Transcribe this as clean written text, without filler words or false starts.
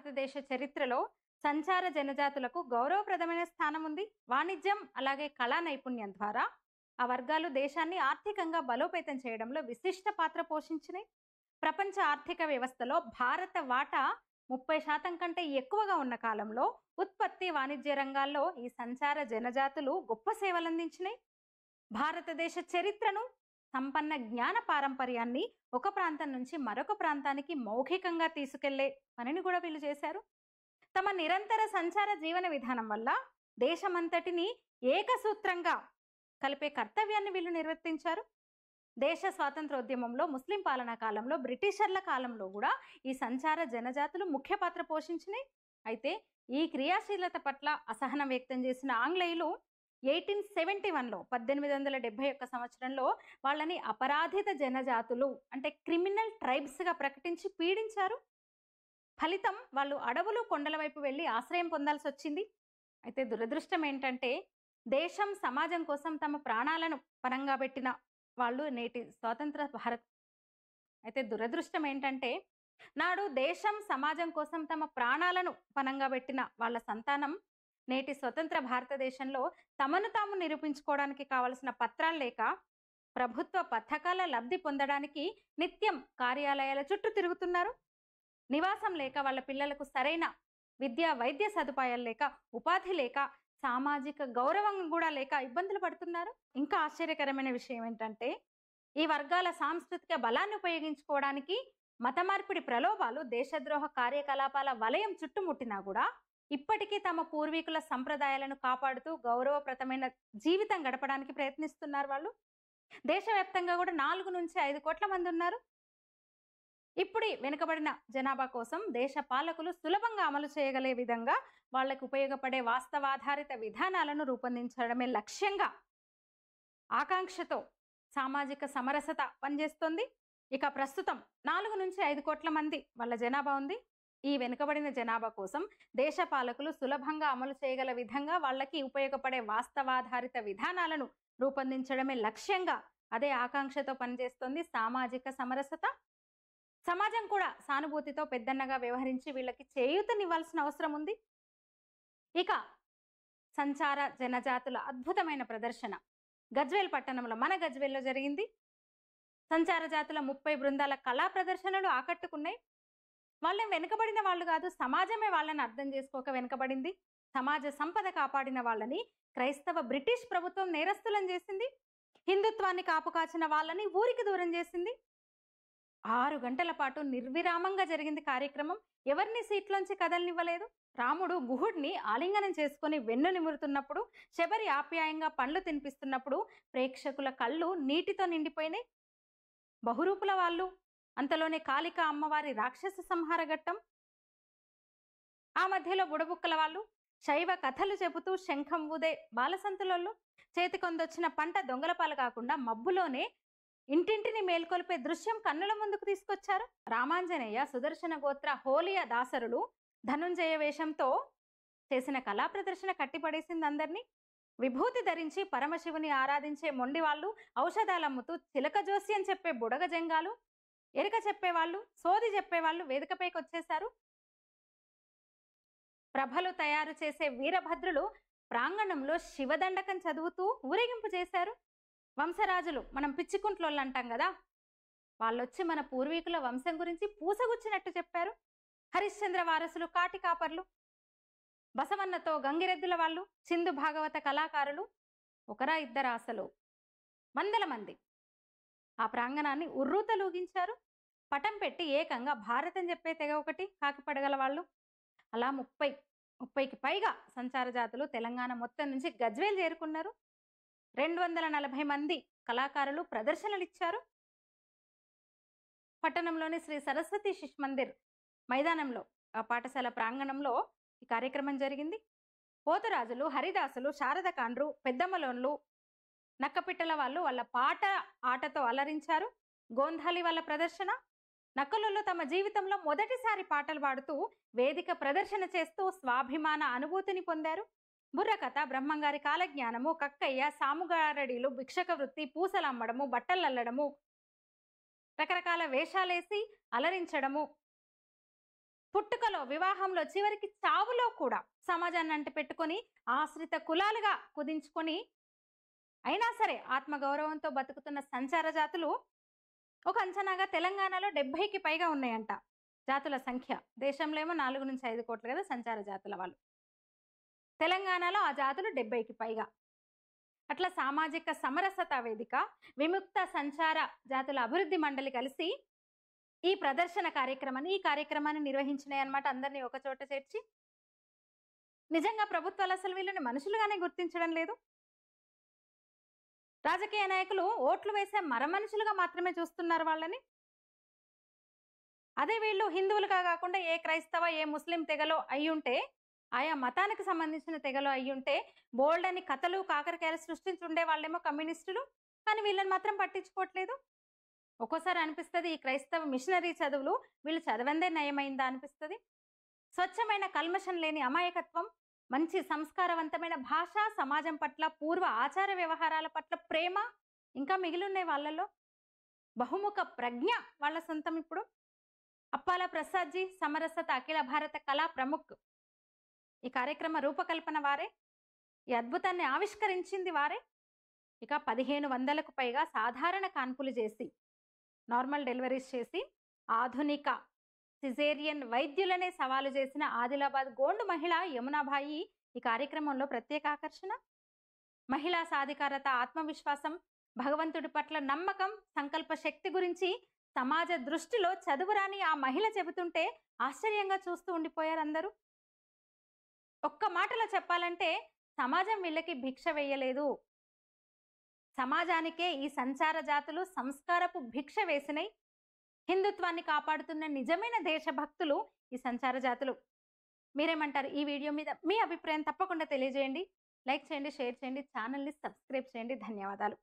భారతదేశ చరిత్రలో సంచార జనజాతులకు గౌరవప్రదమైన స్థానం ఉంది. వాణిజ్యం అలాగే కళా నైపుణ్యం ద్వారా ఆ వర్గాలు దేశాన్ని ఆర్థికంగా బలోపేతం చేయడంలో విశిష్ట పాత్ర పోషించినాయి. ప్రపంచ ఆర్థిక వ్యవస్థలో భారత వాటా 30% కంటే ఎక్కువగా ఉన్న కాలంలో ఉత్పత్తి వాణిజ్య రంగాల్లో ఈ సంచార జనజాతులు గొప్ప సేవలందించినాయి. భారతదేశ చరిత్రను, సంపన్న జ్ఞాన పారంపర్యాన్ని ఒక ప్రాంతం నుంచి మరొక ప్రాంతానికి మౌఖికంగా తీసుకెళ్లే పనిని కూడా వీళ్ళు చేశారు. తమ నిరంతర సంచార జీవన విధానం వల్ల దేశమంతటిని ఏకసూత్రంగా కలిపే కర్తవ్యాన్ని వీళ్ళు నిర్వర్తించారు. దేశ స్వాతంత్రోద్యమంలో, ముస్లిం పాలనా కాలంలో, బ్రిటిషర్ల కాలంలో కూడా ఈ సంచార జనజాతులు ముఖ్య పాత్ర పోషించినాయి. అయితే ఈ క్రియాశీలత పట్ల అసహనం వ్యక్తం చేసిన ఆంగ్లేయులు 1871లో 1871 సంవత్సరంలో వాళ్ళని అపరాధిత జనజాతులు అంటే క్రిమినల్ ట్రైబ్స్గా ప్రకటించి పీడించారు. ఫలితం వాళ్ళు అడవులు, కొండల వైపు వెళ్ళి ఆశ్రయం పొందాల్సి వచ్చింది. అయితే దురదృష్టం ఏంటంటే దేశం, సమాజం కోసం తమ ప్రాణాలను పణంగా పెట్టిన వాళ్ళు నేటి స్వాతంత్ర భారత్ అయితే దురదృష్టం ఏంటంటే నాడు దేశం, సమాజం కోసం తమ ప్రాణాలను పణంగా పెట్టిన వాళ్ళ సంతానం నేటి స్వతంత్ర భారతదేశంలో తమను తాము నిరూపించుకోవడానికి కావలసిన పత్రాలు లేక, ప్రభుత్వ పథకాల లబ్ధి పొందడానికి నిత్యం కార్యాలయాల చుట్టూ తిరుగుతున్నారు. నివాసం లేక, వాళ్ళ పిల్లలకు సరైన విద్య, వైద్య సదుపాయాలు లేక, ఉపాధి లేక, సామాజిక గౌరవం కూడా లేక ఇబ్బందులు పడుతున్నారు. ఇంకా ఆశ్చర్యకరమైన విషయం ఏంటంటే ఈ వర్గాల సాంస్కృతిక బలాన్ని ఉపయోగించుకోవడానికి మత మార్పిడి ప్రలోభాలు, దేశద్రోహ కార్యకలాపాల వలయం చుట్టుముట్టినా కూడా ఇప్పటికీ తమ పూర్వీకుల సంప్రదాయాలను కాపాడుతూ గౌరవప్రదమైన జీవితం గడపడానికి ప్రయత్నిస్తున్నారు. వాళ్ళు దేశవ్యాప్తంగా కూడా 4 నుంచి 5 కోట్ల మంది ఉన్నారు. ఇప్పుడు వెనుకబడిన జనాభా కోసం దేశ పాలకులు సులభంగా అమలు చేయగలే విధంగా వాళ్ళకు ఉపయోగపడే వాస్తవాధారిత విధానాలను రూపొందించడమే లక్ష్యంగా, ఆకాంక్షతో సామాజిక సమరసత పనిచేస్తుంది. ఇక ప్రస్తుతం 4 నుంచి 5 కోట్ల మంది వాళ్ళ జనాభా ఉంది. ఈ వెనుకబడిన జనాభా కోసం దేశ పాలకులు సులభంగా అమలు చేయగల విధంగా వాళ్ళకి ఉపయోగపడే వాస్తవాధారిత విధానాలను రూపొందించడమే లక్ష్యంగా, అదే ఆకాంక్షతో పనిచేస్తుంది సామాజిక సమరసత. సమాజం కూడా సానుభూతితో పెద్దన్నగా వ్యవహరించి వీళ్ళకి చేయూతనివ్వాల్సిన అవసరం ఉంది. ఇక సంచార జనజాతుల అద్భుతమైన ప్రదర్శన గజ్వేల్ పట్టణంలో, మన గజ్వేల్లో జరిగింది. సంచార జాతుల 30 బృందాల కళా ప్రదర్శనలు ఆకట్టుకున్నాయి. వాళ్ళని వెనుకబడిన వాళ్ళు కాదు, సమాజమే వాళ్ళని అర్థం చేసుకోక వెనుకబడింది. సమాజ సంపద కాపాడిన వాళ్ళని క్రైస్తవ బ్రిటిష్ ప్రభుత్వం నేరస్తులను చేసింది. హిందుత్వాన్ని కాపుకాచిన వాళ్ళని ఊరికి దూరం చేసింది. 6 గంటల పాటు నిర్విరామంగా జరిగింది కార్యక్రమం. ఎవరిని సీట్లోంచి కదలనివ్వలేదు. రాముడు గుహుడిని ఆలింగనం చేసుకుని వెన్ను నిమురుతున్నప్పుడు, శబరి ఆప్యాయంగా పండ్లు తినిపిస్తున్నప్పుడు ప్రేక్షకుల కళ్ళు నీటితో నిండిపోయినాయి. బహురూపుల వాళ్ళు, అంతలోనే కాళిక అమ్మవారి రాక్షస సంహార ఘట్టం, ఆ మధ్యలో బుడబుక్కల వాళ్ళు శైవ కథలు చెబుతూ శంఖం ఊదే బాలసంతులలో, చేతికొందొచ్చిన పంట దొంగలపాలు కాకుండా మబ్బులోనే ఇంటింటిని మేల్కొల్పే దృశ్యం కన్నుల ముందుకు తీసుకొచ్చారు. రామాంజనేయ, సుదర్శన గోత్ర హోలియ దాసరులు ధనుంజయ వేషంతో చేసిన కళా ప్రదర్శన కట్టిపడేసింది అందరినీ. విభూతి ధరించి పరమశివుని ఆరాధించే మొండి వాళ్ళు, ఔషధాలు అమ్ముతూ చిలక జోస్యం చెప్పే బుడగ జంగాలు, ఎరుక చెప్పేవాళ్ళు, సోది చెప్పేవాళ్ళు వేదికపైకి వచ్చేశారు. ప్రభలు తయారు చేసే వీరభద్రులు ప్రాంగణంలో శివదండకం చదువుతూ ఊరేగింపు చేశారు. వంశరాజులు, మనం పిచ్చికుంట్లోళ్ళు అంటాం కదా, వాళ్ళొచ్చి మన పూర్వీకుల వంశం గురించి పూసగుచ్చినట్టు చెప్పారు. హరిశ్చంద్ర వారసులు, కాటి కాపర్లు, బసవన్నతో గంగిరెద్దుల వాళ్ళు, సింధు భాగవత కళాకారులు, ఒకరా ఇద్దరా అసలు వందల మంది ఆ ప్రాంగణాన్ని ఉర్రూతలూగించారు. పటం పెట్టి ఏకంగా భారతం చెప్పే తెగ ఒకటి, కాకిపడగల వాళ్ళు, అలా 30కి పైగా సంచార జాతులు తెలంగాణ మొత్తం నుంచి గజ్వేల్ చేరుకున్నారు. 240 మంది కళాకారులు ప్రదర్శనలు ఇచ్చారు. పట్టణంలోని శ్రీ సరస్వతి శిశు మందిర్ మైదానంలో, ఆ పాఠశాల ప్రాంగణంలో ఈ కార్యక్రమం జరిగింది. పోతురాజులు, హరిదాసులు, శారదకాండ్రు, పెద్దమ్మలోన్లు, నక్కపిట్టల వాళ్ళు వాళ్ళ పాట ఆటతో అలరించారు. గోంధాలి వాళ్ళ ప్రదర్శన, నక్కలలో తమ జీవితంలో మొదటిసారి పాటలు పాడుతూ వేదిక ప్రదర్శన చేస్తూ స్వాభిమాన అనుభూతిని పొందారు. బుర్రకథ, బ్రహ్మంగారి కాలజ్ఞానము, కక్కయ్య, సాముగారడీలు, భిక్షక వృత్తి, పూసలమ్మడము, బట్టలల్లడము, రకరకాల వేషాలేసి అలరించడము, పుట్టుకలో, వివాహంలో, చివరికి చావులో కూడా సమాజాన్ని అంటిపెట్టుకొని ఆశ్రిత కులాలుగా కుదించుకొని అయినా సరే ఆత్మగౌరవంతో బతుకుతున్న సంచార జాతులు ఒక అంచనాగా తెలంగాణలో 70కి పైగా ఉన్నాయంట జాతుల సంఖ్య. దేశంలో ఏమో 4-5 కోట్లు కదా సంచార జాతుల వాళ్ళు. తెలంగాణలో ఆ జాతులు 70కి పైగా. అట్లా సామాజిక సమరసత వేదిక, విముక్త సంచార జాతుల అభివృద్ధి మండలి కలిసి ఈ కార్యక్రమాన్ని నిర్వహించినాయి అన్నమాట. అందరినీ ఒక చోట చేర్చి. నిజంగా ప్రభుత్వాలు అసలు వీళ్ళని మనుషులుగానే గుర్తించడం లేదు. రాజకీయ నాయకులు ఓట్లు వేసే మరమనుషులుగా మాత్రమే చూస్తున్నారు వాళ్ళని. అదే వీళ్ళు హిందువులుగా కాకుండా ఏ క్రైస్తవ, ఏ ముస్లిం తెగలో అయ్యుంటే, ఆయా మతానికి సంబంధించిన తెగలో అయ్యుంటే బోల్డ్ అని కథలు, కాకరకాయలు సృష్టించి ఉండే వాళ్ళేమో కమ్యూనిస్టులు. కానీ వీళ్ళని మాత్రం పట్టించుకోవట్లేదు. ఒక్కోసారి అనిపిస్తుంది ఈ క్రైస్తవ మిషనరీ చదువులు వీళ్ళు చదవందే నయమైందా అనిపిస్తుంది. స్వచ్ఛమైన కల్మషం లేని అమాయకత్వం, మంచి సంస్కారవంతమైన భాష, సమాజం పట్ల, పూర్వ ఆచార వ్యవహారాల పట్ల ప్రేమ ఇంకా మిగిలిన్నాయి వాళ్ళలో. బహుముఖ ప్రజ్ఞ వాళ్ళ సొంతం. ఇప్పుడు అప్పాల ప్రసాద్జీ సమరసత అఖిల భారత కళా ప్రముఖ్. ఈ కార్యక్రమ రూపకల్పన వారే, ఈ అద్భుతాన్ని ఆవిష్కరించింది వారే. ఇక 1500కు పైగా సాధారణ కాన్పులు చేసి, నార్మల్ డెలివరీస్ చేసి, ఆధునిక సిజేరియన్ వైద్యులనే సవాలు చేసిన ఆదిలాబాద్ గోండు మహిళ యమునాబాయి ఈ కార్యక్రమంలో ప్రత్యేక ఆకర్షణ. మహిళా సాధికారత, ఆత్మవిశ్వాసం, భగవంతుడి పట్ల నమ్మకం, సంకల్ప శక్తి గురించి సమాజ దృష్టిలో చదువురాని ఆ మహిళ చెబుతుంటే ఆశ్చర్యంగా చూస్తూ ఉండిపోయారు అందరూ. ఒక్క మాటలో చెప్పాలంటే సమాజం వీళ్ళకి భిక్ష వేయలేదు. సమాజానికే ఈ సంచార జాతులు సంస్కారపు భిక్ష వేసినాయి. హిందుత్వాన్ని కాపాడుతున్న నిజమైన దేశభక్తులు ఈ సంచార జాతులు. మీరేమంటారు? ఈ వీడియో మీద మీ అభిప్రాయం తప్పకుండా తెలియజేయండి. లైక్ చేయండి, షేర్ చేయండి, ఛానల్ని సబ్స్క్రైబ్ చేయండి. ధన్యవాదాలు.